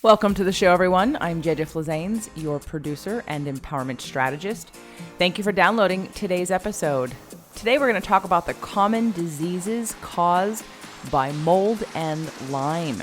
Welcome to the show, everyone. I'm JJ Flazanes, your producer and empowerment strategist. Thank you for downloading today's episode. Today, we're going to talk about the common diseases caused by mold and Lyme.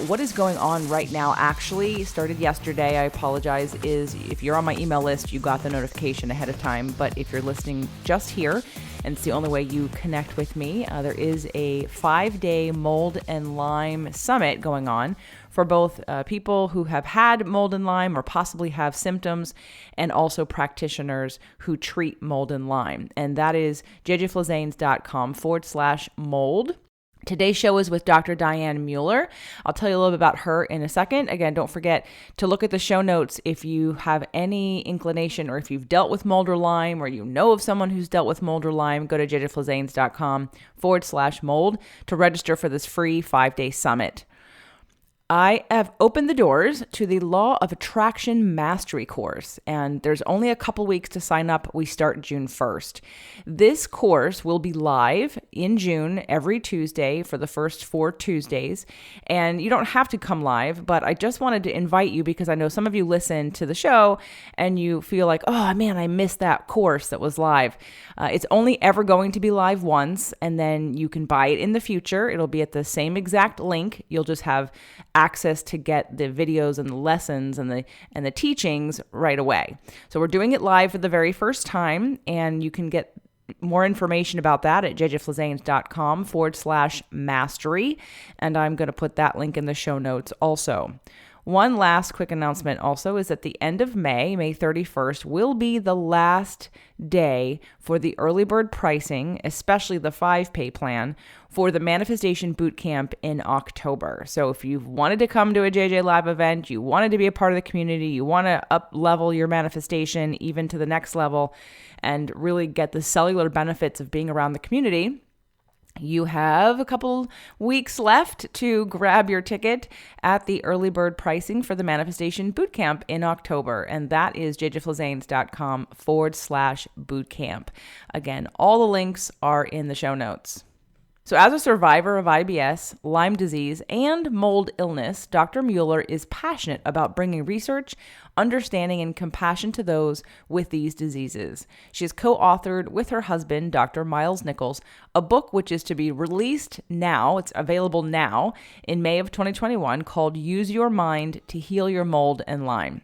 What is going on right now actually started yesterday. I apologize, is if you're on my email list, you got the notification ahead of time. But if you're listening just here, and it's the only way you connect with me, there is a 5-day mold and Lyme summit going on for both people who have had mold and Lyme or possibly have symptoms, and also practitioners who treat mold and Lyme. And that is jjflazanes.com/mold. Today's show is with Dr. Diane Mueller. I'll tell you a little bit about her in a second. Again, don't forget to look at the show notes if you have any inclination, or if you've dealt with mold or Lyme, or you know of someone who's dealt with mold or Lyme. Go to jjflazanes.com/mold to register for this free 5-day summit. I have opened the doors to the Law of Attraction Mastery course, and there's only a couple weeks to sign up. We start June 1st. This course will be live in June every Tuesday for the first 4 Tuesdays, and you don't have to come live, but I just wanted to invite you because I know some of you listen to the show and you feel like, oh man, I missed that course that was live. It's only ever going to be live once, and then you can buy it in the future. It'll be at the same exact link. You'll just have access to get the videos and the lessons and the teachings right away. So we're doing it live for the very first time, and you can get more information about that at jjflazanes.com/mastery. And I'm going to put that link in the show notes also. One last quick announcement also is that the end of May 31st, will be the last day for the early bird pricing, especially the 5-pay plan, for the Manifestation Bootcamp in October. So if you've wanted to come to a JJ Live event, you wanted to be a part of the community, you want to up-level your manifestation even to the next level and really get the cellular benefits of being around the community, you have a couple weeks left to grab your ticket at the early bird pricing for the Manifestation Bootcamp in October. And that is jjflazanes.com/bootcamp. Again, all the links are in the show notes. So as a survivor of IBS, Lyme disease, and mold illness, Dr. Mueller is passionate about bringing research, understanding, and compassion to those with these diseases. She has co-authored with her husband, Dr. Nichols, a book which is to be released now, it's available now, in May of 2021, called Use Your Mind to Heal Your Mold and Lyme.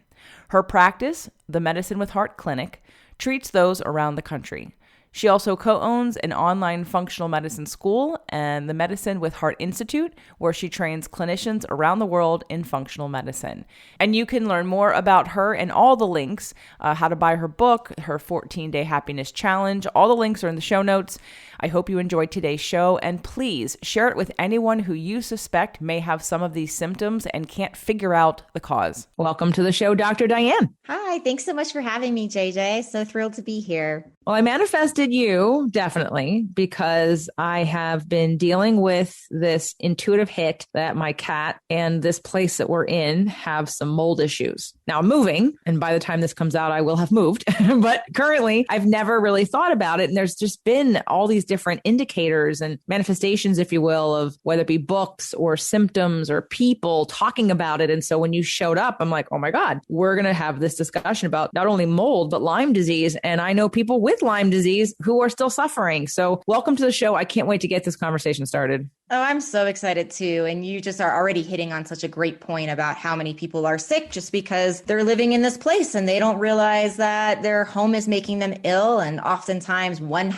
Her practice, the Medicine with Heart Clinic, treats those around the country. She also co-owns an online functional medicine school and the Medicine with Heart Institute, where she trains clinicians around the world in functional medicine. And you can learn more about her and all the links, how to buy her book, her 14-day happiness challenge. All the links are in the show notes. I hope you enjoyed today's show, and please share it with anyone who you suspect may have some of these symptoms and can't figure out the cause. Welcome to the show, Dr. Diane. Hi, thanks so much for having me, JJ. So thrilled to be here. Well, I manifested you, definitely, because I have been dealing with this intuitive hit that my cat and this place that we're in have some mold issues. Now I'm moving, and by the time this comes out, I will have moved. But currently, I've never really thought about it. And there's just been all these different indicators and manifestations, if you will, of whether it be books or symptoms or people talking about it. And so when you showed up, I'm like, oh my God, we're going to have this discussion about not only mold, but Lyme disease. And I know people with Lyme disease who are still suffering. So welcome to the show. I can't wait to get this conversation started. Oh, I'm so excited too. And you just are already hitting on such a great point about how many people are sick just because they're living in this place and they don't realize that their home is making them ill. And oftentimes one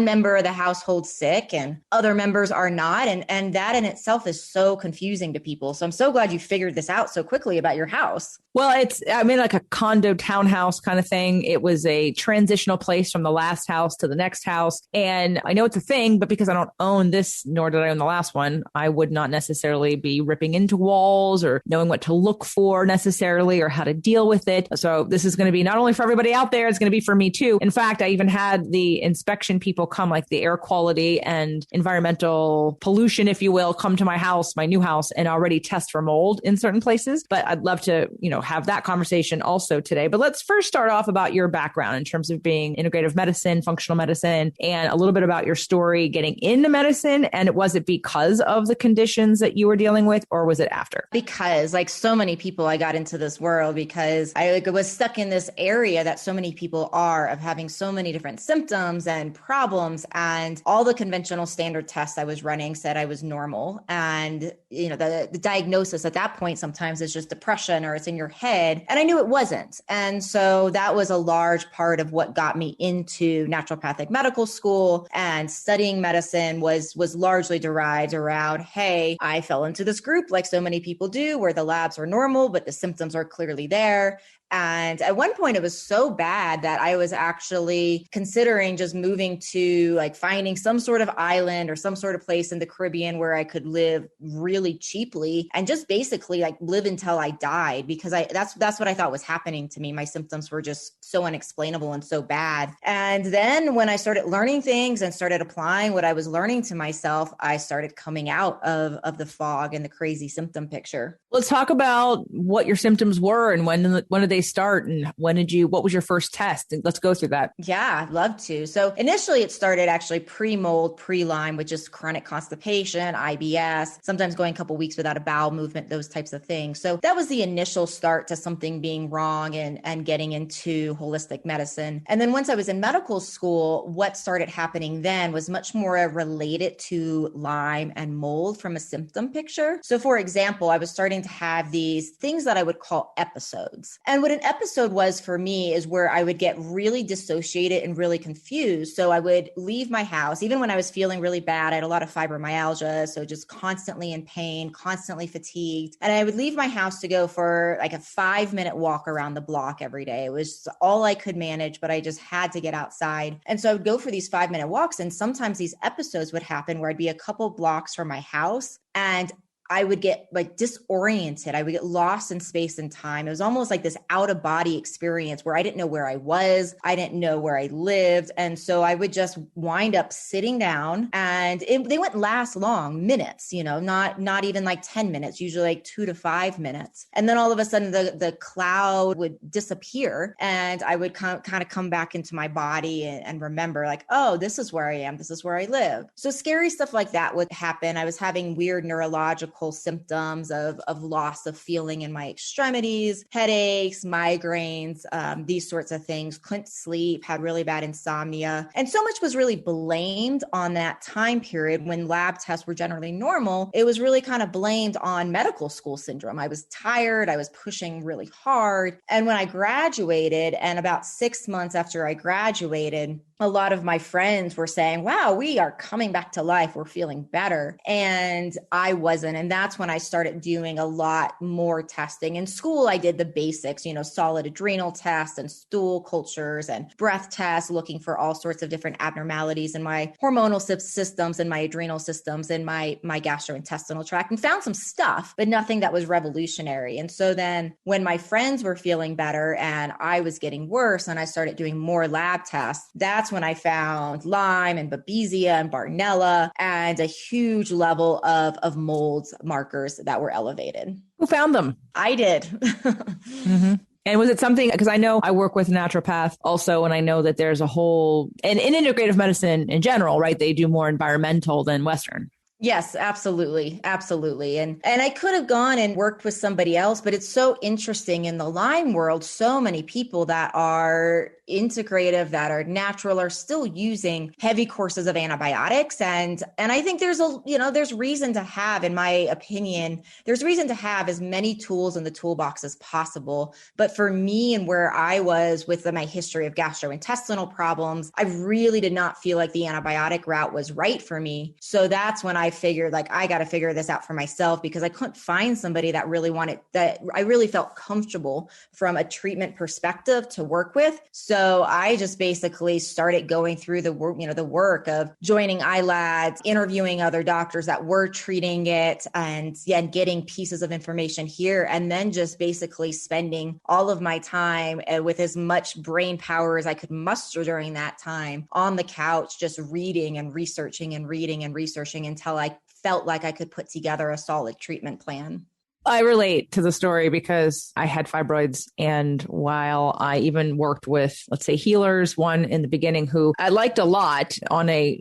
member of the household's sick and other members are not. And that in itself is so confusing to people. So I'm so glad you figured this out so quickly about your house. Well, it's like a condo townhouse kind of thing. It was a transitional place from the last house to the next house. And I know it's a thing, but because I don't own this, nor did I own the last one, I would not necessarily be ripping into walls or knowing what to look for necessarily or how to deal with it. So this is going to be not only for everybody out there, it's going to be for me too. In fact, I even had the inspection people come, like the air quality and environmental pollution, if you will, come to my house, my new house, and already test for mold in certain places. But I'd love to, have that conversation also today. But let's first start off about your background in terms of being integrative medicine, functional medicine, and a little bit about your story getting into medicine. And was it because of the conditions that you were dealing with, or was it after? Because like so many people, I got into this world because I was stuck in this area that so many people are, of having so many different symptoms and problems, and all the conventional standard tests I was running said I was normal. And, the diagnosis at that point sometimes is just depression or it's in your head. And I knew it wasn't. And so that was a large part of what got me into naturopathic medical school, and studying medicine was largely derived around, hey, I fell into this group like so many people do, where the labs are normal, but the symptoms are clearly there. And at one point it was so bad that I was actually considering just moving to like finding some sort of island or some sort of place in the Caribbean where I could live really cheaply and just basically like live until I died, because that's what I thought was happening to me. My symptoms were just so unexplainable and so bad. And then when I started learning things and started applying what I was learning to myself, I started coming out of the fog and the crazy symptom picture. Let's talk about what your symptoms were and when did they start, and what was your first test? Let's go through that. Yeah, I'd love to. So initially it started actually pre-mold, pre-Lyme, which is chronic constipation, IBS, sometimes going a couple weeks without a bowel movement, those types of things. So that was the initial start to something being wrong and getting into holistic medicine. And then once I was in medical school, what started happening then was much more related to Lyme and mold from a symptom picture. So for example, I was starting to have these things that I would call episodes. And what an episode was for me is where I would get really dissociated and really confused. So I would leave my house, even when I was feeling really bad. I had a lot of fibromyalgia, so just constantly in pain, constantly fatigued. And I would leave my house to go for like a 5-minute walk around the block every day. It was all I could manage, but I just had to get outside. And so I would go for these 5-minute walks. And sometimes these episodes would happen where I'd be a couple blocks from my house and I would get like disoriented. I would get lost in space and time. It was almost like this out of body experience where I didn't know where I was. I didn't know where I lived. And so I would just wind up sitting down, and they wouldn't last long, minutes, not even like 10 minutes, usually like 2 to 5 minutes. And then all of a sudden the cloud would disappear, and I would kind of come back into my body and remember like, oh, this is where I am. This is where I live. So scary stuff like that would happen. I was having weird neurological symptoms of loss of feeling in my extremities, headaches, migraines, these sorts of things. Couldn't sleep, had really bad insomnia. And so much was really blamed on that time period when lab tests were generally normal. It was really kind of blamed on medical school syndrome. I was tired. I was pushing really hard. And when I graduated, and about 6 months after I graduated, a lot of my friends were saying, wow, we are coming back to life. We're feeling better. And I wasn't. And that's when I started doing a lot more testing. In school, I did the basics, solid adrenal tests and stool cultures and breath tests, looking for all sorts of different abnormalities in my hormonal systems and my adrenal systems and my gastrointestinal tract, and found some stuff, but nothing that was revolutionary. And so then when my friends were feeling better and I was getting worse and I started doing more lab tests, that's when I found Lyme and Babesia and Bartonella and a huge level of mold markers that were elevated. Who found them? I did. Mm-hmm. And was it something, because I know I work with a naturopath also, and I know that there's a whole, and in integrative medicine in general, right? They do more environmental than Western. Yes, absolutely. Absolutely. And I could have gone and worked with somebody else, but it's so interesting in the Lyme world, so many people that are integrative, that are natural, are still using heavy courses of antibiotics. And I think there's reason to have, in my opinion, there's reason to have as many tools in the toolbox as possible. But for me, and where I was with my history of gastrointestinal problems, I really did not feel like the antibiotic route was right for me. So that's when I figured like, I got to figure this out for myself, because I couldn't find somebody that I really felt comfortable from a treatment perspective to work with. So I just basically started going through the work of joining ILADs, interviewing other doctors that were treating it, and getting pieces of information here. And then just basically spending all of my time with as much brain power as I could muster during that time on the couch, just reading and researching and reading and researching until I felt like I could put together a solid treatment plan. I relate to the story because I had fibroids. And while I even worked with, let's say, healers, one in the beginning who I liked a lot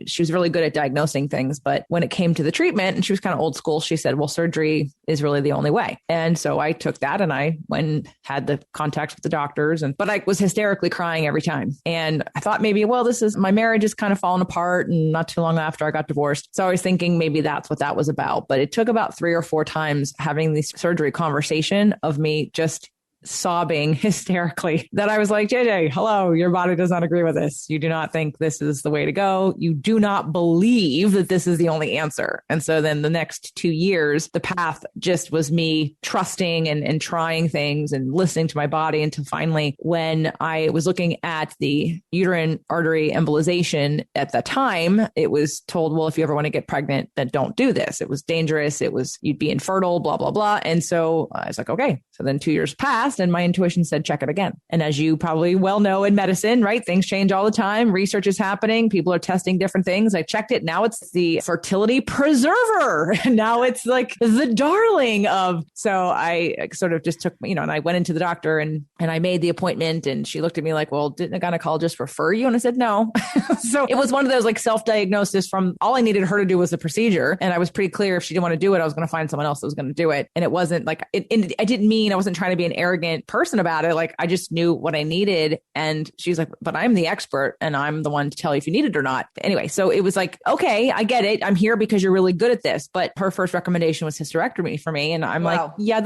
she was really good at diagnosing things. But when it came to the treatment, and she was kind of old school, she said, well, surgery is really the only way. And so I took that and I went and had the contacts with the doctors. But I was hysterically crying every time. And I thought maybe, well, my marriage is kind of falling apart. And not too long after I got divorced. So I was thinking maybe that's what that was about. But it took about 3 or 4 times having this surgery conversation of me just sobbing hysterically that I was like, JJ, hello, your body does not agree with this. You do not think this is the way to go. You do not believe that this is the only answer. And so then the next 2 years, the path just was me trusting and trying things and listening to my body until finally, when I was looking at the uterine artery embolization at the time, it was told, well, if you ever want to get pregnant, then don't do this. It was dangerous. You'd be infertile, blah, blah, blah. And so I was like, okay. So then 2 years passed and my intuition said, check it again. And as you probably well know in medicine, right? Things change all the time. Research is happening. People are testing different things. I checked it. Now it's the fertility preserver. Now it's like the darling of, so I sort of just took, and I went into the doctor and I made the appointment and she looked at me like, well, didn't a gynecologist refer you? And I said, no. So it was one of those like self-diagnosis from all I needed her to do was the procedure. And I was pretty clear if she didn't want to do it, I was going to find someone else that was going to do it. And it wasn't like, I didn't mean I wasn't trying to be an arrogant person about it. Like I just knew what I needed. And she's like, but I'm the expert and I'm the one to tell you if you need it or not. Anyway, so it was like, okay, I get it. I'm here because you're really good at this. But her first recommendation was hysterectomy for me. And I'm like, yeah,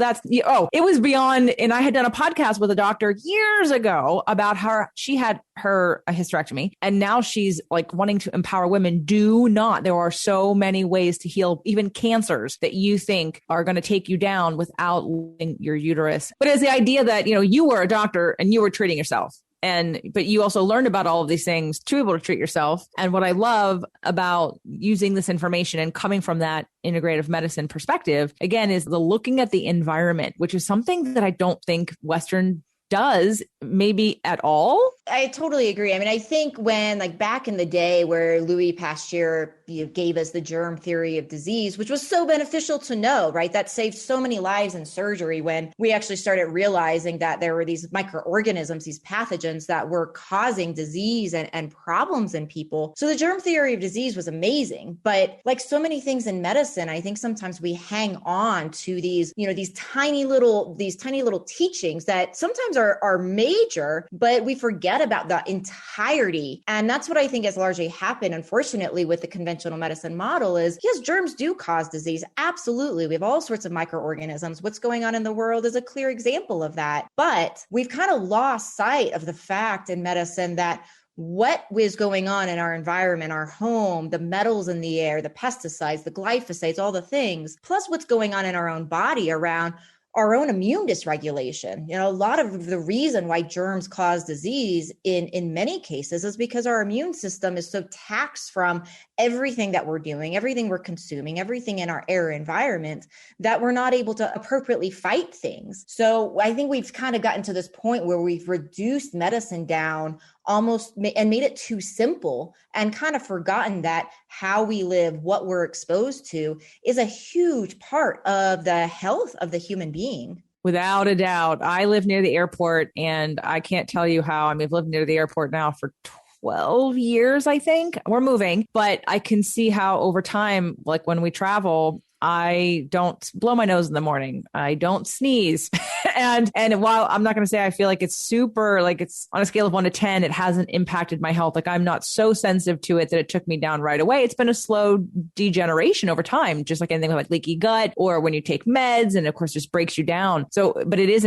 it was beyond. And I had done a podcast with a doctor years ago about how she had a hysterectomy. And now she's like wanting to empower women. Do not. There are so many ways to heal even cancers that you think are going to take you down without losing your uterus. But it's the idea that, you were a doctor and you were treating yourself. But you also learned about all of these things to be able to treat yourself. And what I love about using this information and coming from that integrative medicine perspective, again, is the looking at the environment, which is something that I don't think Western does maybe at all. I totally agree. I mean, I think when like back in the day where Louis Pasteur gave us the germ theory of disease, which was so beneficial to know, right? That saved so many lives in surgery when we actually started realizing that there were these microorganisms, these pathogens that were causing disease and problems in people. So the germ theory of disease was amazing. But like so many things in medicine, I think sometimes we hang on to these, these tiny little teachings that sometimes are major, but we forget about the entirety. And that's what I think has largely happened, unfortunately, with the conventional medicine model is, yes, germs do cause disease. Absolutely. We have all sorts of microorganisms. What's going on in the world is a clear example of that. But we've kind of lost sight of the fact in medicine that what is going on in our environment, our home, the metals in the air, the pesticides, the glyphosates, all the things, plus what's going on in our own body around our own immune dysregulation. A lot of the reason why germs cause disease in many cases is because our immune system is so taxed from everything that we're doing, everything we're consuming, everything in our air environment, that we're not able to appropriately fight things. So I think we've kind of gotten to this point where we've reduced medicine down almost and made it too simple and kind of forgotten that how we live, what we're exposed to is a huge part of the health of the human being. Without a doubt. I live near the airport and I can't tell you how. I've lived near the airport now for 12 years, I think. We're moving, but I can see how over time, like when we travel, I don't blow my nose in the morning. I don't sneeze. And while I'm not going to say I feel like it's super, like it's on a scale of 1 to 10, it hasn't impacted my health. Like I'm not so sensitive to it that it took me down right away. It's been a slow degeneration over time, just like anything like leaky gut or when you take meds and of course just breaks you down. So, but it is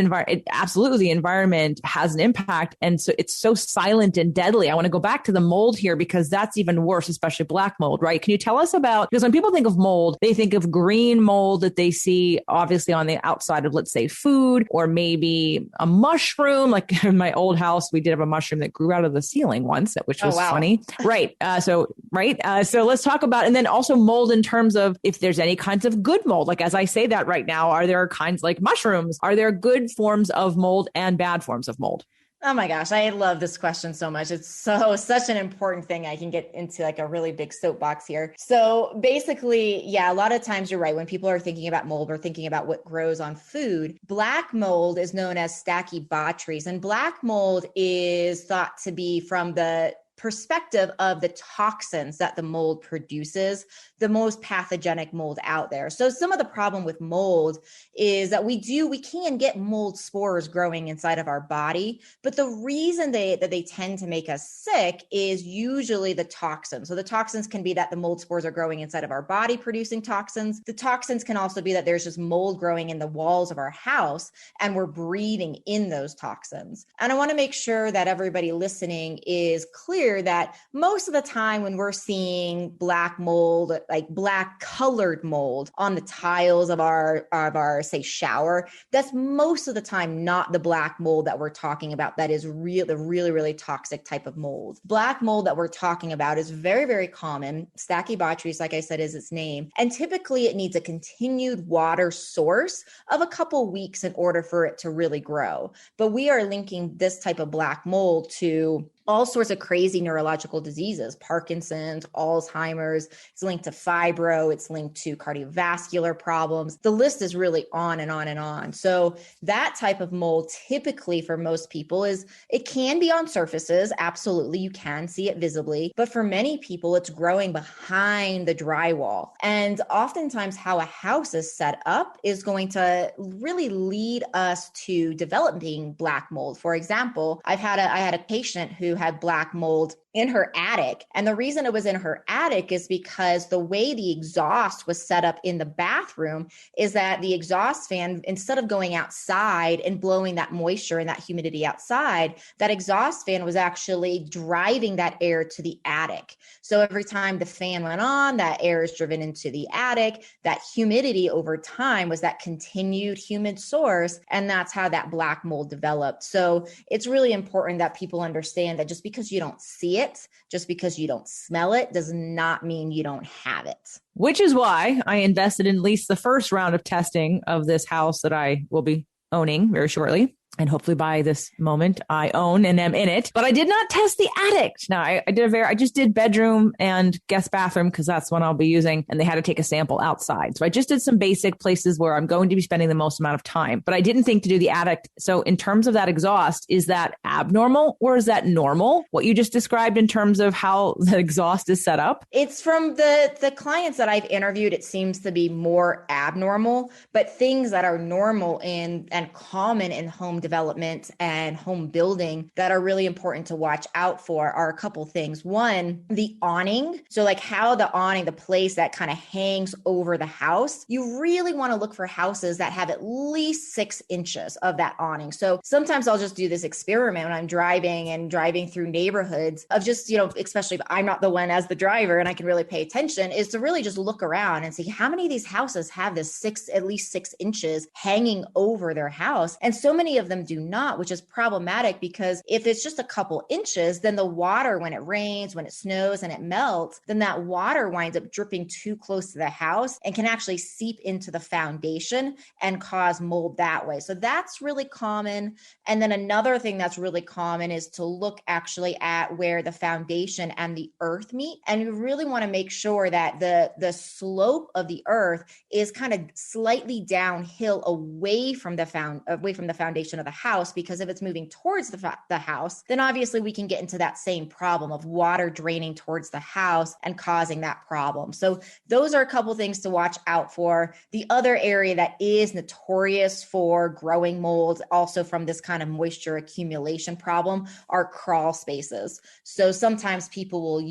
absolutely the environment has an impact. And so it's so silent and deadly. I want to go back to the mold here because that's even worse, especially black mold, right? Can you tell us about, because when people think of mold, they think of green mold that they see obviously on the outside of, let's say, food, or maybe a mushroom. Like in my old house, we did have a mushroom that grew out of the ceiling once, which was funny. Right. So let's talk about, and then also mold in terms of if there's any kinds of good mold. Like as I say that right now, are there kinds like mushrooms? Are there good forms of mold and bad forms of mold? Oh my gosh, I love this question so much. It's such an important thing. I can get into like a really big soapbox here. So basically, yeah, a lot of times you're right. When people are thinking about mold or thinking about what grows on food, black mold is known as Stachybotrys, and black mold is thought to be, from the perspective of the toxins that the mold produces, the most pathogenic mold out there. So some of the problem with mold is that we can get mold spores growing inside of our body, but the reason they tend to make us sick is usually the toxins. So the toxins can be that the mold spores are growing inside of our body producing toxins. The toxins can also be that there's just mold growing in the walls of our house and we're breathing in those toxins. And I want to make sure that everybody listening is clear that most of the time when we're seeing black mold, like black colored mold on the tiles of our say shower, that's most of the time not the black mold that we're talking about. That is the really toxic type of mold. Black mold that we're talking about is very, very common. Stachybotrys, like I said, is its name. And typically it needs a continued water source of a couple weeks in order for it to really grow. But we are linking this type of black mold to all sorts of crazy neurological diseases, Parkinson's, Alzheimer's. It's linked to fibro. It's linked to cardiovascular problems. The list is really on and on and on. So that type of mold typically for most people it can be on surfaces. Absolutely. You can see it visibly. But for many people, it's growing behind the drywall. And oftentimes how a house is set up is going to really lead us to developing black mold. For example, I had a patient who had black mold in her attic. And the reason it was in her attic is because the way the exhaust was set up in the bathroom is that the exhaust fan, instead of going outside and blowing that moisture and that humidity outside, that exhaust fan was actually driving that air to the attic. So every time the fan went on, that air is driven into the attic. That humidity over time was that continued humid source. And that's how that black mold developed. So it's really important that people understand that just because you don't see it, just because you don't smell it, does not mean you don't have it. Which is why I invested in at least the first round of testing of this house that I will be owning very shortly. And hopefully by this moment I own and am in it, but I did not test the attic. Now I just did bedroom and guest bathroom because that's what I'll be using. And they had to take a sample outside. So I just did some basic places where I'm going to be spending the most amount of time, but I didn't think to do the attic. So in terms of that exhaust, is that abnormal or is that normal? What you just described in terms of how the exhaust is set up? It's from the clients that I've interviewed, it seems to be more abnormal, but things that are normal and common in home development and home building that are really important to watch out for are a couple things. One, the awning. So like how the awning, the place that kind of hangs over the house, you really want to look for houses that have at least 6 inches of that awning. So sometimes I'll just do this experiment when I'm driving through neighborhoods of just, especially if I'm not the one as the driver and I can really pay attention, is to really just look around and see how many of these houses have this at least 6 inches hanging over their house. And so many of them do not, which is problematic because if it's just a couple inches, then the water, when it rains, when it snows and it melts, then that water winds up dripping too close to the house and can actually seep into the foundation and cause mold that way. So that's really common. And then another thing that's really common is to look actually at where the foundation and the earth meet. And you really want to make sure that the slope of the earth is kind of slightly downhill away from the foundation of the house, because if it's moving towards the house, then obviously we can get into that same problem of water draining towards the house and causing that problem. So those are a couple things to watch out for. The other area that is notorious for growing mold, also from this kind of moisture accumulation problem, are crawl spaces. So sometimes people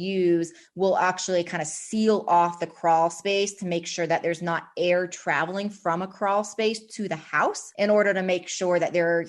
will actually kind of seal off the crawl space to make sure that there's not air traveling from a crawl space to the house in order to make sure that they're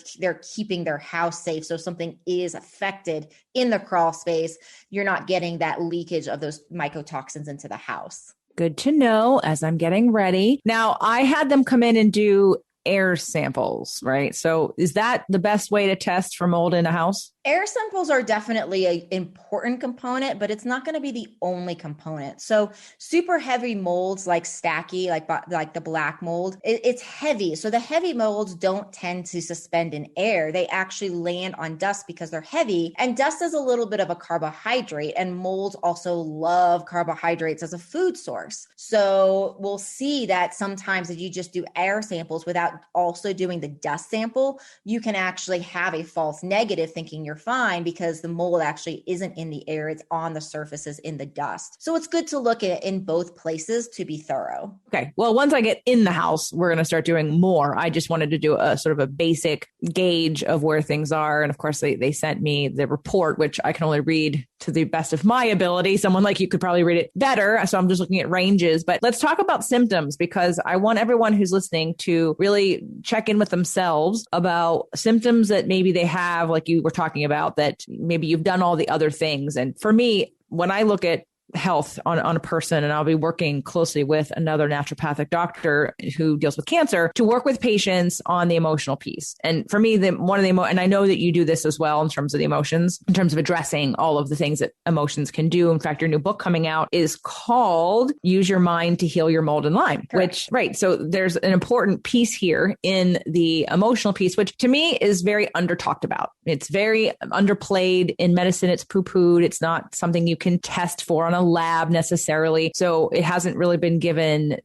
keeping their house safe. So if something is affected in the crawl space, you're not getting that leakage of those mycotoxins into the house. Good to know as I'm getting ready. Now, I had them come in and do air samples, right? So is that the best way to test for mold in a house? Air samples are definitely an important component, but it's not going to be the only component. So super heavy molds like Stacky, like the black mold, it's heavy. So the heavy molds don't tend to suspend in air. They actually land on dust because they're heavy. And dust is a little bit of a carbohydrate, and molds also love carbohydrates as a food source. So we'll see that sometimes if you just do air samples without also doing the dust sample, you can actually have a false negative thinking you're fine because the mold actually isn't in the air. It's on the surfaces in the dust. So it's good to look at it in both places to be thorough. Okay. Well, once I get in the house, we're going to start doing more. I just wanted to do a sort of a basic gauge of where things are. And of course, they sent me the report, which I can only read to the best of my ability. Someone like you could probably read it better. So I'm just looking at ranges. But let's talk about symptoms, because I want everyone who's listening to really check in with themselves about symptoms that maybe they have, like you were talking about, that maybe you've done all the other things. And for me, when I look at health on a person, and I'll be working closely with another naturopathic doctor who deals with cancer to work with patients on the emotional piece. And for me, and I know that you do this as well in terms of the emotions, in terms of addressing all of the things that emotions can do. In fact, your new book coming out is called Use Your Mind to Heal Your Mold and Lyme, Correct. right. So there's an important piece here in the emotional piece, which to me is very under talked about. It's very underplayed in medicine. It's poo-pooed. It's not something you can test for on a lab necessarily. So it hasn't really been given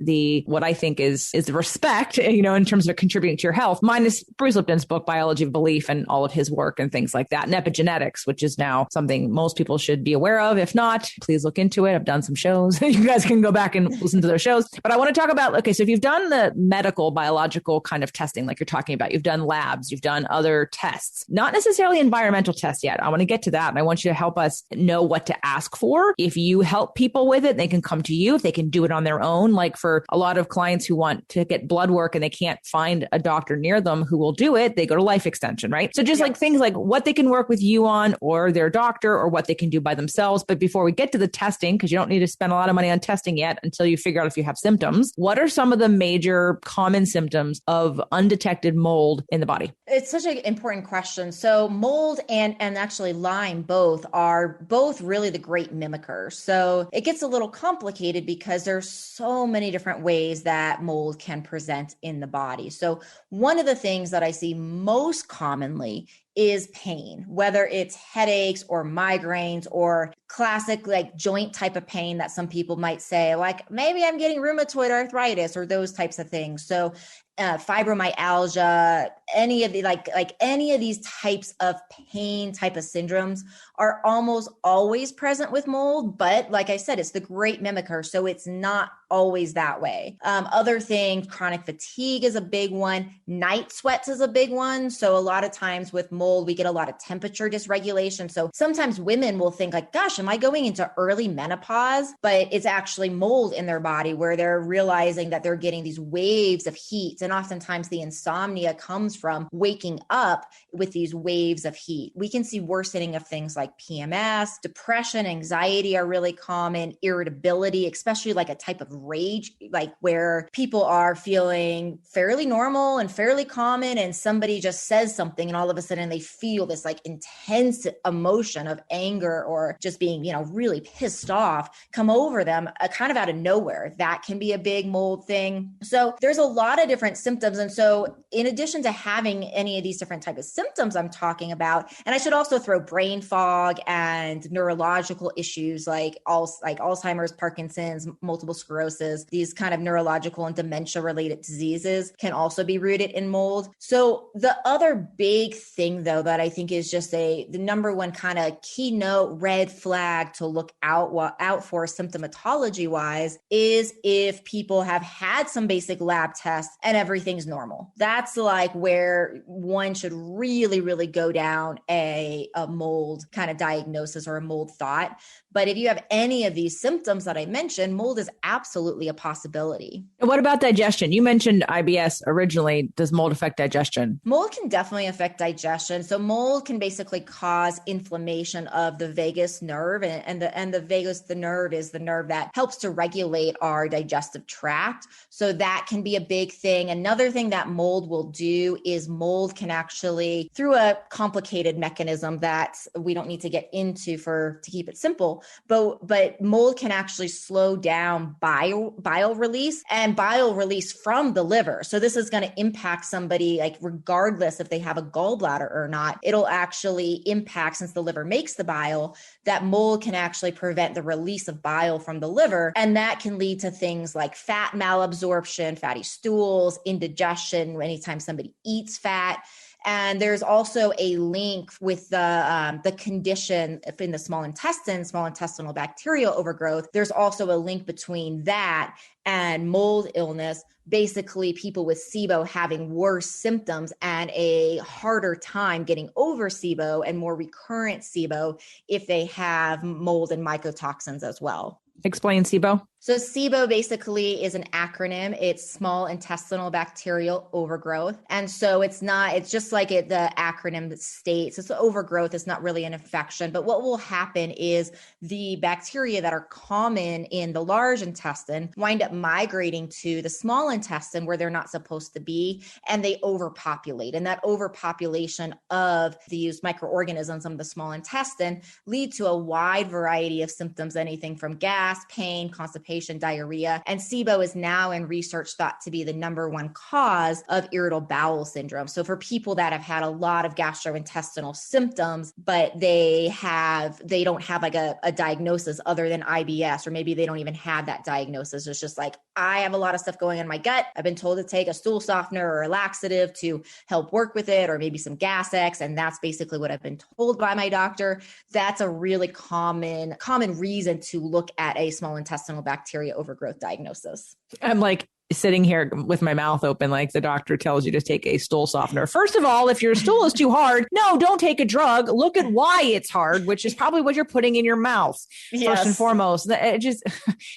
what I think is the respect, in terms of contributing to your health, minus Bruce Lipton's book, Biology of Belief, and all of his work and things like that. And epigenetics, which is now something most people should be aware of. If not, please look into it. I've done some shows. You guys can go back and listen to those shows. But I want to talk about, okay, so if you've done the medical, biological kind of testing, like you're talking about, you've done labs, you've done other tests, not necessarily environmental tests yet. I want to get to that. And I want you to help us know what to ask for. If you help people with it, they can come to you. If they can do it on their own, like for a lot of clients who want to get blood work and they can't find a doctor near them who will do it, they go to Life Extension, right? So just like things like what they can work with you on or their doctor, or what they can do by themselves. But before we get to the testing, because you don't need to spend a lot of money on testing yet until you figure out if you have symptoms, what are some of the major common symptoms of undetected mold in the body? It's such an important question. So mold and actually Lyme are both really the great mimickers. So it gets a little complicated because there's so many different ways that mold can present in the body. So one of the things that I see most commonly is pain, whether it's headaches or migraines or classic like joint type of pain that some people might say, like maybe I'm getting rheumatoid arthritis or those types of things. So fibromyalgia, any of the like any of these types of pain type of syndromes are almost always present with mold. But like I said, it's the great mimicker. So it's not always that way. Other things, chronic fatigue is a big one. Night sweats is a big one. So a lot of times with mold, we get a lot of temperature dysregulation. So sometimes women will think like, gosh, am I going into early menopause? But it's actually mold in their body where they're realizing that they're getting these waves of heat. And oftentimes the insomnia comes from waking up with these waves of heat. We can see worsening of things like PMS, depression, anxiety are really common, irritability, especially like a type of rage, like where people are feeling fairly normal and fairly common, and somebody just says something and all of a sudden they feel this like intense emotion of anger or just being, really pissed off come over them kind of out of nowhere. That can be a big mold thing. So there's a lot of different symptoms. And so in addition to having any of these different types of symptoms I'm talking about, and I should also throw brain fog and neurological issues like Alzheimer's, Parkinson's, multiple sclerosis, these kind of neurological and dementia related diseases can also be rooted in mold. So the other big thing though, that I think is just the number one kind of keynote red flag to look out for symptomatology wise is if people have had some basic lab tests and everything's normal. That's like where one should really, really go down a mold kind of diagnosis or a mold thought. But if you have any of these symptoms that I mentioned, mold is absolutely a possibility. And what about digestion? You mentioned IBS originally. Does mold affect digestion? Mold can definitely affect digestion. So mold can basically cause inflammation of the vagus nerve, and the vagus, the nerve is the nerve that helps to regulate our digestive tract. So that can be a big thing. Another thing that mold will do is mold can actually, through a complicated mechanism that we don't need to get into to keep it simple, but mold can actually slow down bile release and bile release from the liver. So this is going to impact somebody, like regardless if they have a gallbladder or not, it'll actually impact, since the liver makes the bile, that mold can actually prevent the release of bile from the liver. And that can lead to things like fat malabsorption, fatty stools, indigestion, anytime somebody eats fat. And there's also a link with the condition in the small intestinal bacterial overgrowth. There's also a link between that and mold illness, basically people with SIBO having worse symptoms and a harder time getting over SIBO and more recurrent SIBO if they have mold and mycotoxins as well. Explain SIBO. So SIBO basically is an acronym. It's small intestinal bacterial overgrowth. And so it's just like the acronym states, it's overgrowth. It's not really an infection, but what will happen is the bacteria that are common in the large intestine wind up migrating to the small intestine where they're not supposed to be, and they overpopulate. And that overpopulation of these microorganisms in the small intestine lead to a wide variety of symptoms, anything from gas, pain, constipation, diarrhea. And SIBO is now in research thought to be the number one cause of irritable bowel syndrome. So for people that have had a lot of gastrointestinal symptoms, but they don't have like a diagnosis other than IBS, or maybe they don't even have that diagnosis. It's just like, I have a lot of stuff going on in my gut. I've been told to take a stool softener or a laxative to help work with it, or maybe some Gas X. And that's basically what I've been told by my doctor. That's a really common reason to look at a small intestinal bacteria overgrowth diagnosis. I'm like sitting here with my mouth open, like the doctor tells you to take a stool softener. First of all, if your stool is too hard, no, don't take a drug. Look at why it's hard, which is probably what you're putting in your mouth. Yes. First and foremost, just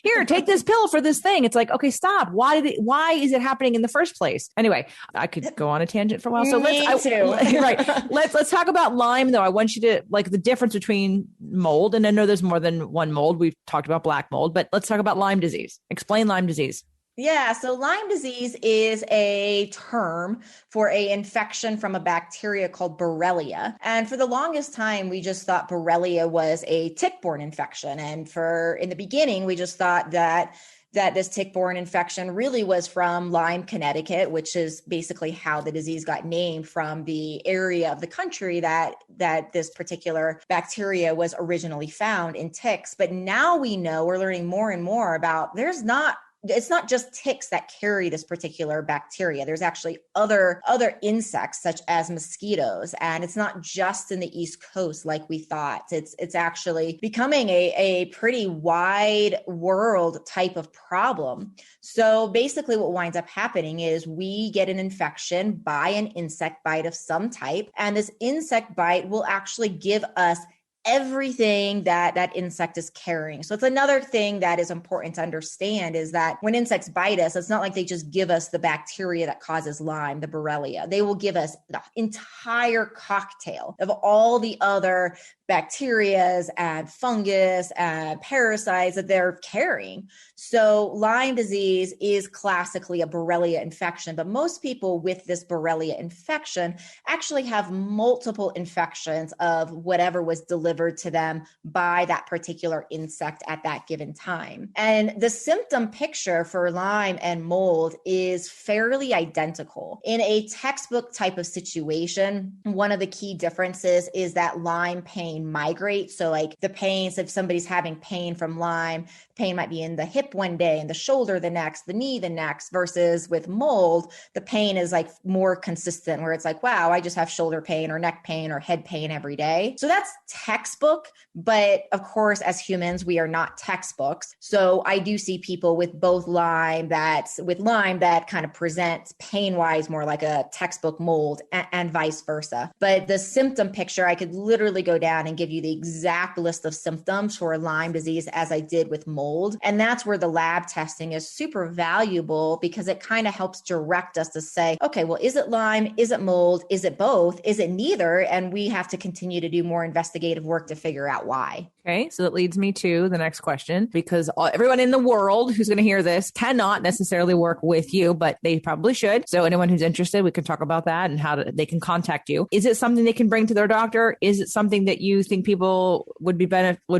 here, take this pill for this thing. It's like, okay, stop. Why is it happening in the first place? Anyway, I could go on a tangent for a while. So let's talk about Lyme though. I want you to like the difference between mold. And I know there's more than one mold. We've talked about black mold, but let's talk about Lyme disease. Explain Lyme disease. Yeah, so Lyme disease is a term for an infection from a bacteria called Borrelia. And for the longest time, we just thought Borrelia was a tick-borne infection. And in the beginning, we just thought that this tick-borne infection really was from Lyme, Connecticut, which is basically how the disease got named, from the area of the country that this particular bacteria was originally found in ticks. But now we're learning more and more about it's not just ticks that carry this particular bacteria. There's actually other insects such as mosquitoes. And it's not just in the East Coast like we thought. It's actually becoming a pretty wide world type of problem. So basically what winds up happening is we get an infection by an insect bite of some type. And this insect bite will actually give us everything that insect is carrying. So it's another thing that is important to understand, is that when insects bite us, it's not like they just give us the bacteria that causes Lyme, the Borrelia. They will give us the entire cocktail of all the other bacterias and fungus and parasites that they're carrying. So Lyme disease is classically a Borrelia infection, but most people with this Borrelia infection actually have multiple infections of whatever was delivered to them by that particular insect at that given time. And the symptom picture for Lyme and mold is fairly identical. In a textbook type of situation, one of the key differences is that Lyme pain migrates. So like the pains, if somebody's having pain from Lyme, pain might be in the hip one day and the shoulder the next, the knee the next, versus with mold, the pain is like more consistent, where it's like, wow, I just have shoulder pain or neck pain or head pain every day. So that's textbook, but of course, as humans, we are not textbooks. So I do see people with Lyme that kind of presents pain-wise more like a textbook mold and vice versa. But the symptom picture, I could literally go down and give you the exact list of symptoms for Lyme disease as I did with mold. And that's where the lab testing is super valuable because it kind of helps direct us to say, okay, well, is it Lyme? Is it mold? Is it both? Is it neither? And we have to continue to do more investigative work to figure out why. Okay, so that leads me to the next question, because everyone in the world who's going to hear this cannot necessarily work with you, but they probably should. So anyone who's interested, we can talk about that and how they can contact you. Is it something they can bring to their doctor? Is it something that you think people would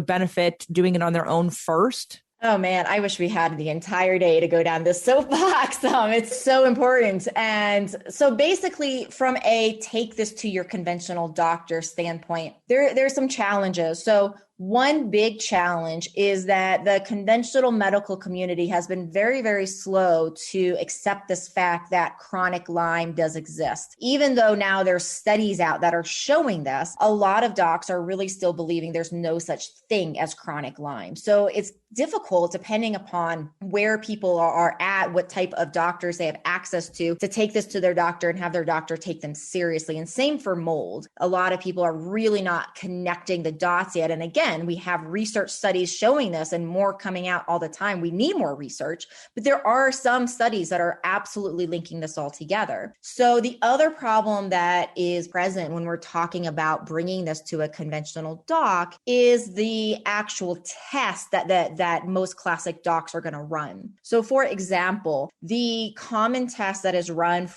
benefit doing it on their own first? Oh man, I wish we had the entire day to go down this soapbox. It's so important. And so basically from a take this to your conventional doctor standpoint, there's some challenges. So one big challenge is that the conventional medical community has been very, very slow to accept this fact that chronic Lyme does exist. Even though now there's studies out that are showing this, a lot of docs are really still believing there's no such thing as chronic Lyme. So it's difficult depending upon where people are at, what type of doctors they have access to take this to their doctor and have their doctor take them seriously. And same for mold. A lot of people are really not connecting the dots yet. And again, we have research studies showing this and more coming out all the time. We need more research, but there are some studies that are absolutely linking this all together. So the other problem that is present when we're talking about bringing this to a conventional doc is the actual test that most classic docs are going to run. So for example, the common test that is run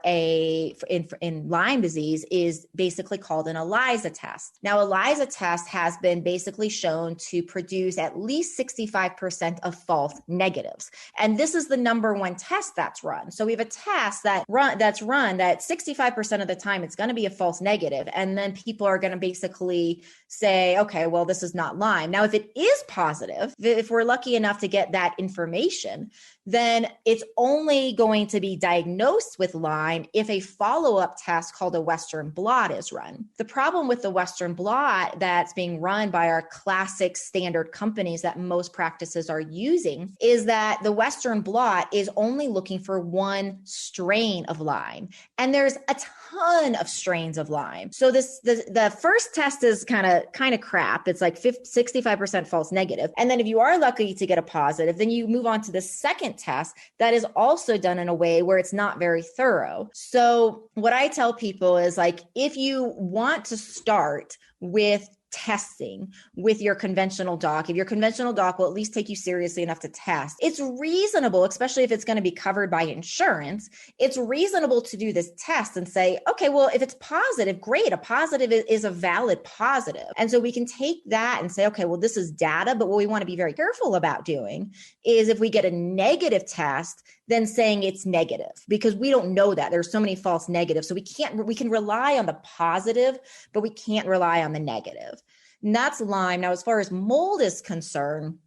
in Lyme disease is basically called an ELISA test. Now, ELISA test has been basically shown to produce at least 65% of false negatives. And this is the number one test that's run. So we have a test that's run that 65% of the time it's going to be a false negative. And then people are going to basically say, okay, well, this is not Lyme. Now, if it is positive, if we're lucky enough to get that information, then it's only going to be diagnosed with Lyme if a follow-up test called a Western blot is run. The problem with the Western blot that's being run by our classic standard companies that most practices are using is that the Western blot is only looking for one strain of Lyme. And there's a ton of strains of Lyme. So the first test is kind of crap. It's like 65% false negative. And then if you are lucky to get a positive, then you move on to the second test that is also done in a way where it's not very thorough. So what I tell people is like, if you want to start with testing with your conventional doc, if your conventional doc will at least take you seriously enough to test, it's reasonable, especially if it's going to be covered by insurance, it's reasonable to do this test and say, okay, well, if it's positive, great. A positive is a valid positive. And so we can take that and say, okay, well, this is data, but what we want to be very careful about doing is if we get a negative test, then saying it's negative, because we don't know that. There's so many false negatives. So we can rely on the positive, but we can't rely on the negative. And that's Lyme. Now, as far as mold is concerned,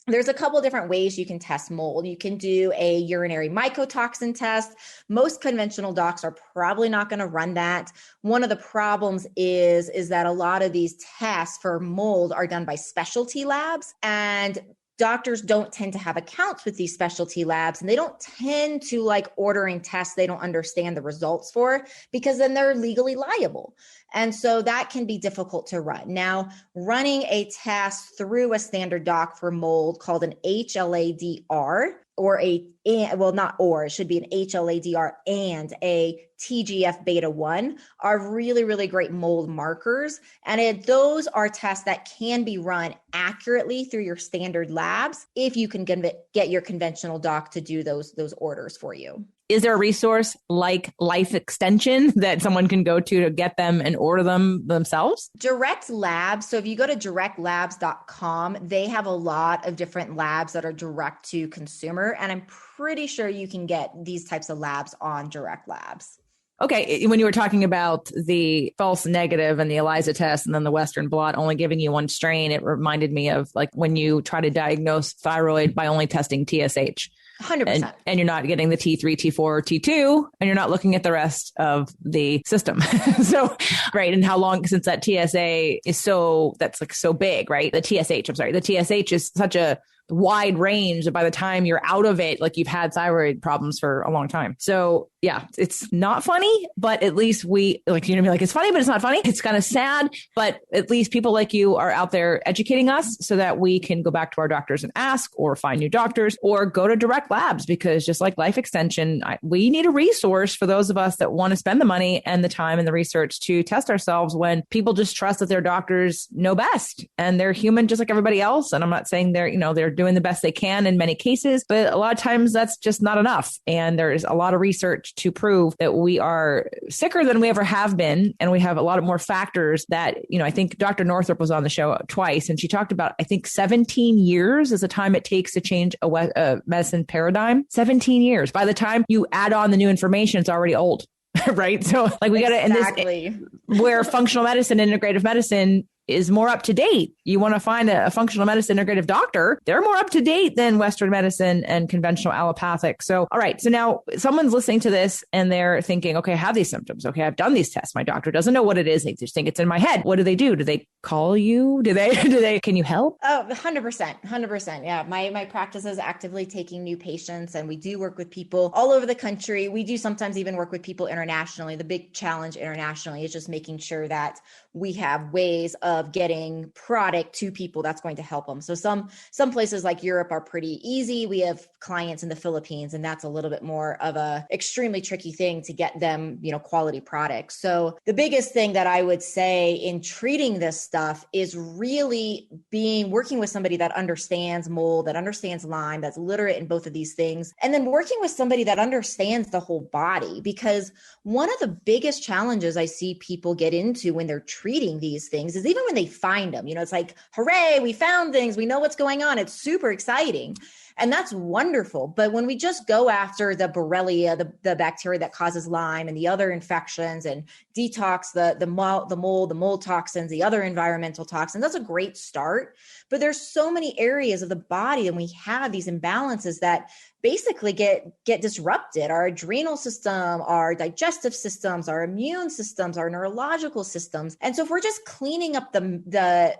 there's a couple of different ways you can test mold. You can do a urinary mycotoxin test. Most conventional docs are probably not going to run that. One of the problems is that a lot of these tests for mold are done by specialty labs, and doctors don't tend to have accounts with these specialty labs, and they don't tend to like ordering tests they don't understand the results for, because then they're legally liable. And so that can be difficult to run. Now, running a test through a standard doc for mold called an HLA-DR, it should be an HLA-DR and a TGF beta 1 are really, really great mold markers. And those are tests that can be run accurately through your standard labs if you can get your conventional doc to do those orders for you. Is there a resource like Life Extension that someone can go to get them and order them themselves? Direct Labs. So if you go to directlabs.com, they have a lot of different labs that are direct to consumer. And I'm pretty sure you can get these types of labs on Direct Labs. Okay. When you were talking about the false negative and the ELISA test and then the Western blot only giving you one strain, it reminded me of like when you try to diagnose thyroid by only testing TSH. 100%. And you're not getting the T3, T4, T2, and you're not looking at the rest of the system. So, right. And how long since that TSA is that's like so big, right? The TSH, I'm sorry. The TSH is such a wide range that by the time you're out of it, like you've had thyroid problems for a long time. So yeah, it's not funny, but at least it's funny, but it's not funny. It's kind of sad, but at least people like you are out there educating us so that we can go back to our doctors and ask, or find new doctors, or go to direct labs, because just like life extension, we need a resource for those of us that want to spend the money and the time and the research to test ourselves, when people just trust that their doctors know best and they're human just like everybody else. And I'm not saying they're doing the best they can in many cases, but a lot of times that's just not enough. And there's a lot of research to prove that we are sicker than we ever have been. And we have a lot of more factors that, I think Dr. Northrup was on the show twice, and she talked about, I think 17 years is the time it takes to change a medicine paradigm. 17 years. By the time you add on the new information, it's already old. Right. So like we got to, exactly. Where functional medicine, integrative medicine is more up to date. You want to find a functional medicine integrative doctor, they're more up to date than Western medicine and conventional allopathic. So, all right. So now someone's listening to this and they're thinking, okay, I have these symptoms. Okay, I've done these tests. My doctor doesn't know what it is. They just think it's in my head. What do they do? Do they call you? Can you help? Oh, 100%. 100%. Yeah. My practice is actively taking new patients, and we do work with people all over the country. We do sometimes even work with people internationally. The big challenge internationally is just making sure that we have ways of getting product to people that's going to help them. So some places like Europe are pretty easy. We have clients in the Philippines, and that's a little bit more of a extremely tricky thing to get them, quality products. So the biggest thing that I would say in treating this stuff is really working with somebody that understands mold, that understands Lyme, that's literate in both of these things, and then working with somebody that understands the whole body. Because one of the biggest challenges I see people get into when they're treating these things is even when they find them, it's like, hooray, we found things, we know what's going on. It's super exciting. And that's wonderful. But when we just go after the Borrelia, the bacteria that causes Lyme, and the other infections, and detox the mold toxins, the other environmental toxins, that's a great start. But there's so many areas of the body, and we have these imbalances that basically get disrupted. Our adrenal system, our digestive systems, our immune systems, our neurological systems. And so if we're just cleaning up the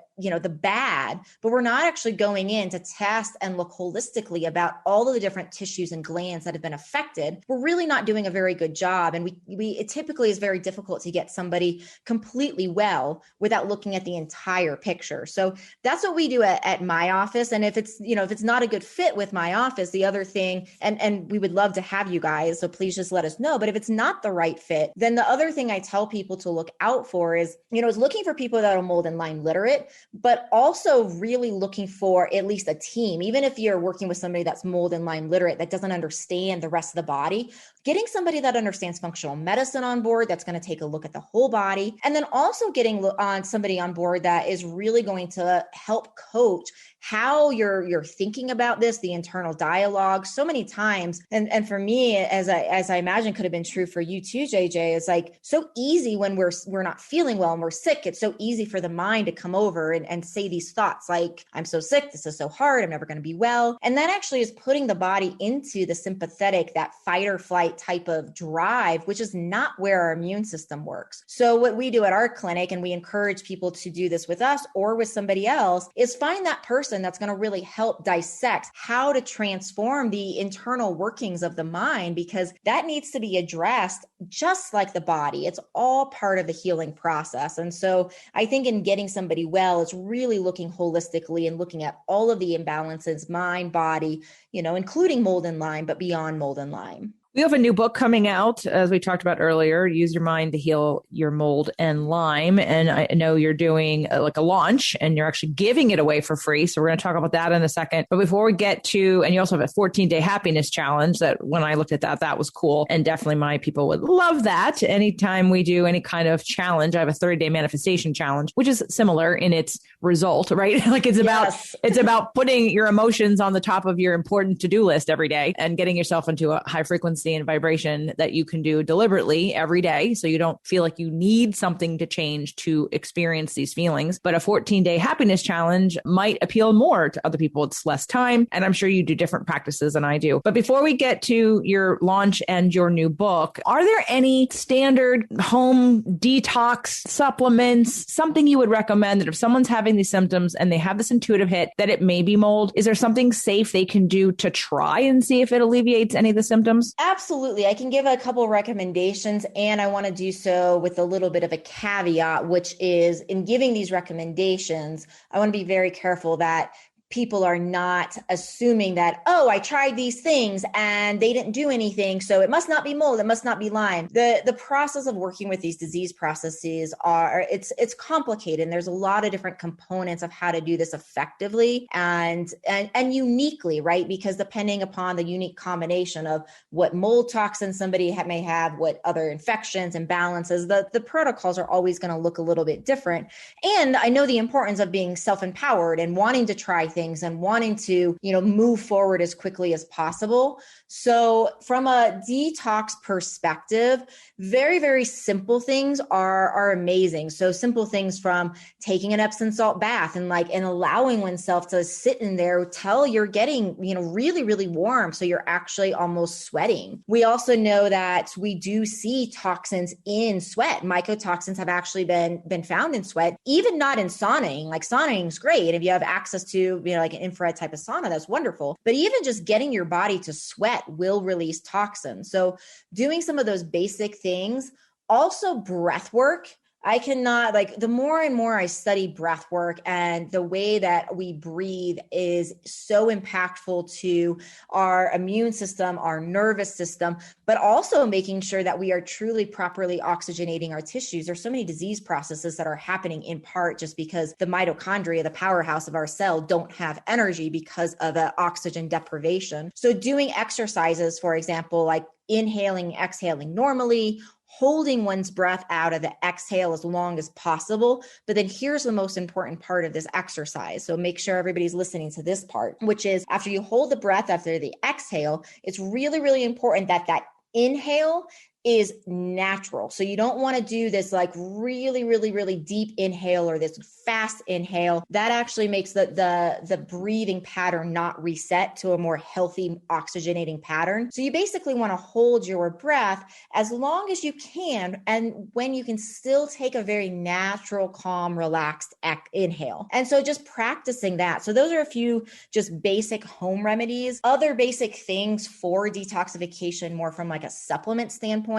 bad, but we're not actually going in to test and look holistically about all of the different tissues and glands that have been affected, we're really not doing a very good job. And it typically is very difficult to get somebody completely well without looking at the entire picture. So that's what we do at my office. And if it's not a good fit with my office, the other thing, and we would love to have you guys, so please just let us know. But if it's not the right fit, then the other thing I tell people to look out for is looking for people that are mold and Lyme literate, but also really looking for at least a team. Even if you're working with somebody that's mold and Lyme literate that doesn't understand the rest of the body, getting somebody that understands functional medicine on board, that's going to take a look at the whole body. And then also getting on somebody on board that is really going to help coach how you're thinking about this, the internal dialogue. So many times, and for me, as I imagine could have been true for you too, JJ, it's like so easy when we're not feeling well and we're sick. It's so easy for the mind to come over and say these thoughts like, I'm so sick, this is so hard, I'm never going to be well. And that actually is putting the body into the sympathetic, that fight or flight type of drive, which is not where our immune system works. So what we do at our clinic, and we encourage people to do this with us or with somebody else, is find that person that's going to really help dissect how to transform the internal workings of the mind, because that needs to be addressed just like the body. It's all part of the healing process. And so I think in getting somebody well, it's really looking holistically and looking at all of the imbalances, mind, body, including mold and Lyme, but beyond mold and Lyme. We have a new book coming out, as we talked about earlier, Use Your Mind to Heal Your Mold and Lyme. And I know you're doing like a launch, and you're actually giving it away for free. So we're going to talk about that in a second. But before we get to, and you also have a 14-day happiness challenge that when I looked at that was cool. And definitely my people would love that. Anytime we do any kind of challenge, I have a 30-day manifestation challenge, which is similar in its result, right? Like it's about putting your emotions on the top of your important to-do list every day and getting yourself into a high frequency frequency and vibration that you can do deliberately every day. So you don't feel like you need something to change to experience these feelings. But a 14-day happiness challenge might appeal more to other people. It's less time. And I'm sure you do different practices than I do. But before we get to your launch and your new book, are there any standard home detox supplements, something you would recommend that if someone's having these symptoms and they have this intuitive hit that it may be mold, is there something safe they can do to try and see if it alleviates any of the symptoms? Absolutely. I can give a couple recommendations, and I want to do so with a little bit of a caveat, which is in giving these recommendations, I want to be very careful that people are not assuming that, oh, I tried these things and they didn't do anything, so it must not be mold, it must not be Lyme. The process of working with these disease processes it's complicated, and there's a lot of different components of how to do this effectively and uniquely, right? Because depending upon the unique combination of what mold toxin somebody may have, what other infections, imbalances, the protocols are always going to look a little bit different. And I know the importance of being self-empowered and wanting to try things and wanting to, move forward as quickly as possible. So from a detox perspective, very, very simple things are amazing. So simple things from taking an Epsom salt bath and allowing oneself to sit in there till you're getting, really, really warm. So you're actually almost sweating. We also know that we do see toxins in sweat. Mycotoxins have actually been found in sweat, even not in sauning. Like sauning is great. If you have access to, like an infrared type of sauna, that's wonderful. But even just getting your body to sweat will release toxins. So doing some of those basic things, also breath work. I cannot, the more and more I study breath work and the way that we breathe is so impactful to our immune system, our nervous system, but also making sure that we are truly properly oxygenating our tissues. There's so many disease processes that are happening in part just because the mitochondria, the powerhouse of our cell, don't have energy because of oxygen deprivation. So doing exercises, for example, like inhaling, exhaling normally, holding one's breath out of the exhale as long as possible. But then here's the most important part of this exercise. So make sure everybody's listening to this part, which is after you hold the breath after the exhale, it's really, really important that inhale is natural. So you don't want to do this really, really, really deep inhale or this fast inhale. That actually makes the breathing pattern not reset to a more healthy oxygenating pattern. So you basically want to hold your breath as long as you can, and when you can still take a very natural, calm, relaxed inhale. And so just practicing that. So those are a few just basic home remedies. Other basic things for detoxification, more from a supplement standpoint,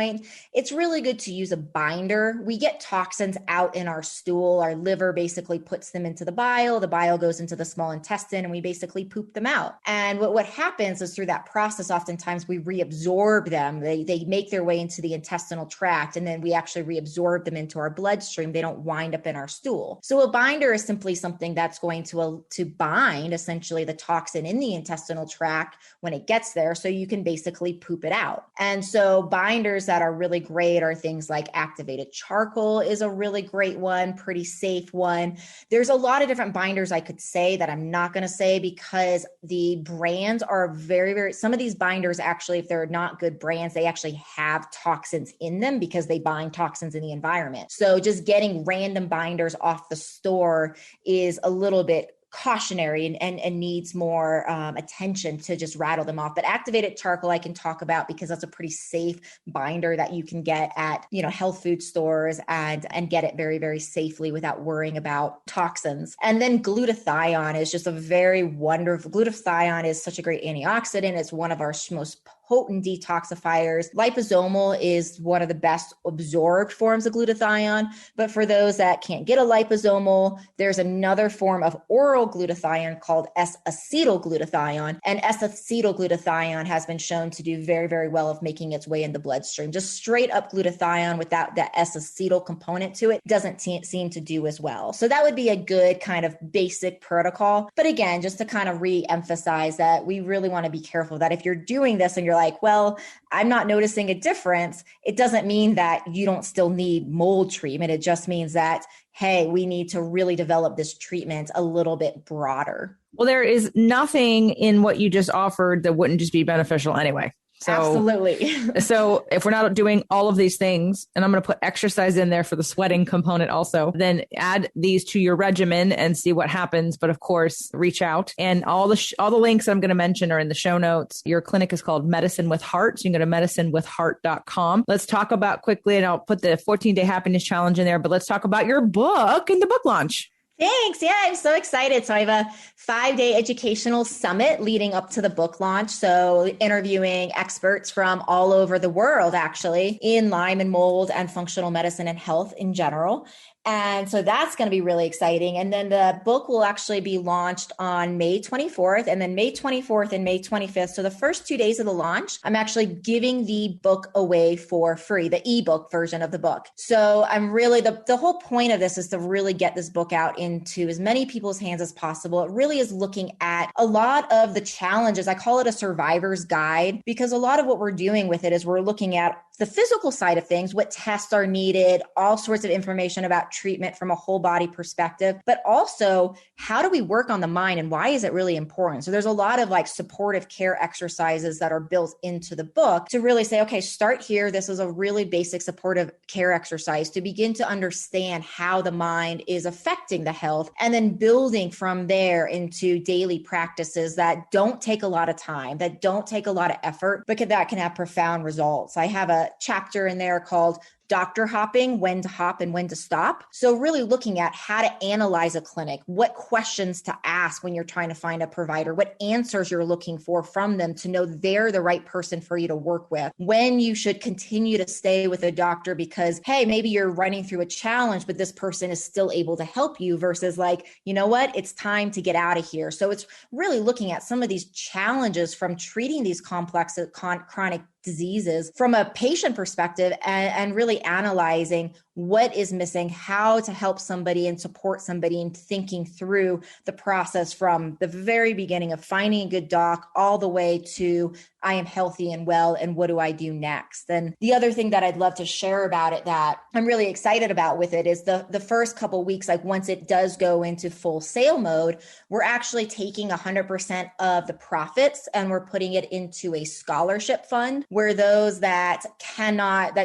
it's really good to use a binder. We get toxins out in our stool. Our liver basically puts them into the bile. The bile goes into the small intestine and we basically poop them out. And what happens is through that process, oftentimes we reabsorb them. They make their way into the intestinal tract and then we actually reabsorb them into our bloodstream. They don't wind up in our stool. So a binder is simply something that's going to bind essentially the toxin in the intestinal tract when it gets there. So you can basically poop it out. And so binders that are really great are things like activated charcoal is a really great one, pretty safe one. There's a lot of different binders I could say that I'm not going to say because the brands are very, very, some of these binders actually, if they're not good brands, they actually have toxins in them because they bind toxins in the environment. So just getting random binders off the store is a little bit cautionary and needs more attention to just rattle them off. But activated charcoal I can talk about because that's a pretty safe binder that you can get at, health food stores and get it very, very safely without worrying about toxins. And then glutathione is just a very wonderful, glutathione is such a great antioxidant. It's one of our most potent detoxifiers. Liposomal is one of the best absorbed forms of glutathione, but for those that can't get a liposomal, there's another form of oral glutathione called S-acetylglutathione, and S-acetylglutathione has been shown to do very, very well of making its way in the bloodstream. Just straight up glutathione without that S-acetyl component to it doesn't seem to do as well. So that would be a good kind of basic protocol. But again, just to kind of re-emphasize that we really want to be careful that if you're doing this and you're well, I'm not noticing a difference, it doesn't mean that you don't still need mold treatment. It just means that, hey, we need to really develop this treatment a little bit broader. Well, there is nothing in what you just offered that wouldn't just be beneficial anyway. So, absolutely. so if we're not doing all of these things, and I'm going to put exercise in there for the sweating component also, then add these to your regimen and see what happens. But of course, reach out, and all the links I'm going to mention are in the show notes. Your clinic is called Medicine with Heart. So you can go to medicinewithheart.com. Let's talk about quickly, and I'll put the 14-day happiness challenge in there, but let's talk about your book and the book launch. Thanks. Yeah, I'm so excited. So I have a 5-day educational summit leading up to the book launch. So interviewing experts from all over the world, actually, in Lyme and mold and functional medicine and health in general. And so that's going to be really exciting. And then the book will actually be launched on May 24th and then May 24th and May 25th. So the first 2 days of the launch, I'm actually giving the book away for free, the ebook version of the book. So I'm really, the whole point of this is to really get this book out into as many people's hands as possible. It really is looking at a lot of the challenges. I call it a survivor's guide, because a lot of what we're doing with it is we're looking at the physical side of things, what tests are needed, all sorts of information about treatment from a whole body perspective, but also how do we work on the mind and why is it really important? So there's a lot of like supportive care exercises that are built into the book to really say, okay, start here. This is a really basic supportive care exercise to begin to understand how the mind is affecting the health, and then building from there into daily practices that don't take a lot of time, that don't take a lot of effort, but that can have profound results. I have a chapter in there called doctor hopping, when to hop and when to stop. So really looking at how to analyze a clinic, what questions to ask when you're trying to find a provider, what answers you're looking for from them to know they're the right person for you to work with, when you should continue to stay with a doctor because, hey, maybe you're running through a challenge, but this person is still able to help you versus like, you know what, it's time to get out of here. So it's really looking at some of these challenges from treating these complex chronic diseases from a patient perspective and really analyzing what is missing, how to help somebody and support somebody in thinking through the process from the very beginning of finding a good doc all the way to I am healthy and well, and what do I do next? And the other thing that I'd love to share about it that I'm really excited about with it is the first couple of weeks, like once it does go into full sale mode, we're actually taking 100% of the profits and we're putting it into a scholarship fund where those that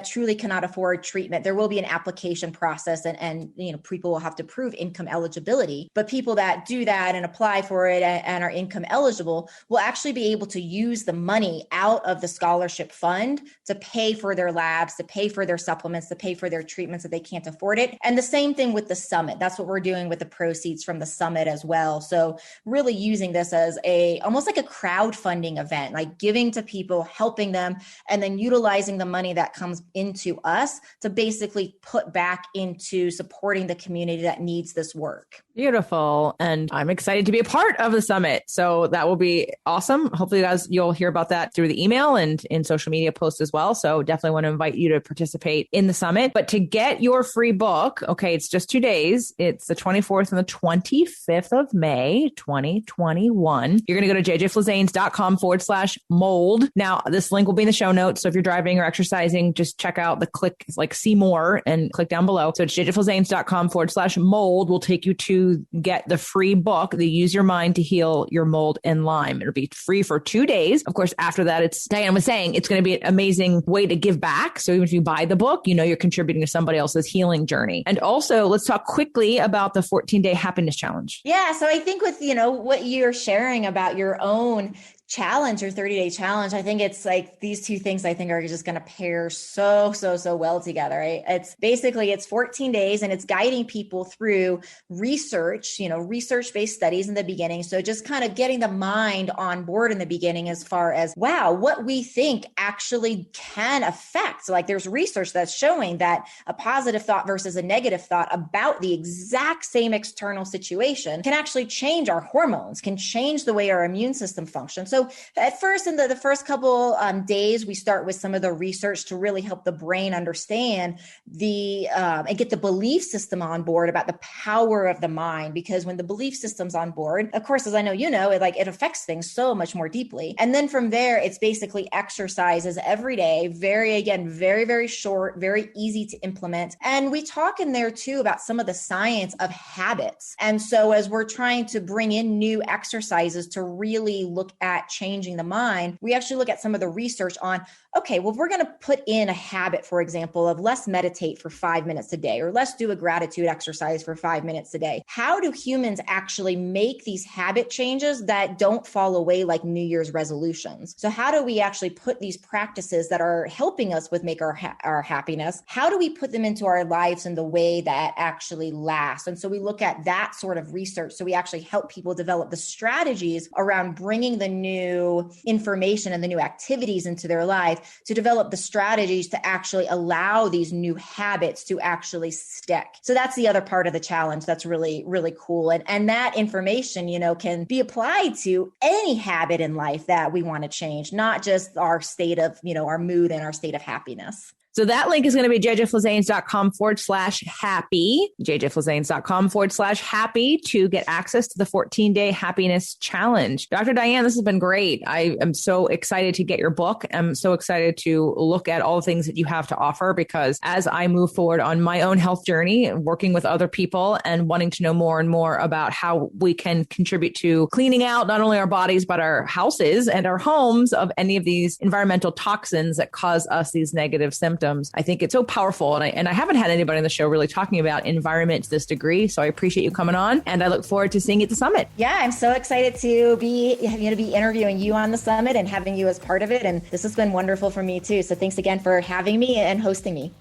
truly cannot afford treatment, there will be an application process and people will have to prove income eligibility, but people that do that and apply for it and are income eligible will actually be able to use the money out of the scholarship fund to pay for their labs, to pay for their supplements, to pay for their treatments if they can't afford it. And the same thing with the summit. That's what we're doing with the proceeds from the summit as well. So really using this as almost like a crowdfunding event, like giving to people, helping them, and then utilizing the money that comes into us to basically put back into supporting the community that needs this work. Beautiful. And I'm excited to be a part of the summit. So that will be awesome. Hopefully, guys, you'll hear about that through the email and in social media posts as well. So definitely want to invite you to participate in the summit. But to get your free book, okay, it's just 2 days. It's the 24th and the 25th of May, 2021. You're going to go to jjflizanes.com/mold. Now, this link will be in the show notes. So if you're driving or exercising, just check out the click, like see more and click down below. So it's jjflizanes.com/mold will take you to get the free book, the Use Your Mind to Heal Your Mold and Lyme. It'll be free for 2 days. Of course, after that, it's Diane was saying, it's going to be an amazing way to give back. So even if you buy the book, you're contributing to somebody else's healing journey. And also, let's talk quickly about the 14-day happiness challenge. Yeah. So I think with, what you're sharing about your own challenge or 30-day challenge, I think it's like these two things I think are just going to pair so well together, right? It's 14 days and it's guiding people through research, research-based studies in the beginning. So just kind of getting the mind on board in the beginning as far as, wow, what we think actually can affect. So like there's research that's showing that a positive thought versus a negative thought about the exact same external situation can actually change our hormones, can change the way our immune system functions. So at first, in the first couple days, we start with some of the research to really help the brain understand and get the belief system on board about the power of the mind. Because when the belief system's on board, of course, as I know, it affects things so much more deeply. And then from there, it's basically exercises every day, very, very short, very easy to implement. And we talk in there too about some of the science of habits. And so as we're trying to bring in new exercises to really look at at changing the mind, we actually look at some of the research on, okay, well, if we're going to put in a habit, for example, of let's meditate for 5 minutes a day, or let's do a gratitude exercise for 5 minutes a day. How do humans actually make these habit changes that don't fall away like New Year's resolutions? So how do we actually put these practices that are helping us with make our happiness? How do we put them into our lives in the way that actually lasts? And so we look at that sort of research. So we actually help people develop the strategies around bringing the new information and the new activities into their life to develop the strategies to actually allow these new habits to actually stick. So that's the other part of the challenge that's really, really cool. And that information, can be applied to any habit in life that we want to change, not just our state of, our mood and our state of happiness. So that link is going to be jjflizanes.com/happy, jjflizanes.com/happy to get access to the 14-day happiness challenge. Dr. Diane, this has been great. I am so excited to get your book. I'm so excited to look at all the things that you have to offer, because as I move forward on my own health journey, working with other people and wanting to know more and more about how we can contribute to cleaning out not only our bodies, but our houses and our homes of any of these environmental toxins that cause us these negative symptoms. I think it's so powerful. And I haven't had anybody on the show really talking about environment to this degree. So I appreciate you coming on, and I look forward to seeing you at the summit. Yeah, I'm so excited to be interviewing you on the summit and having you as part of it. And this has been wonderful for me too. So thanks again for having me and hosting me.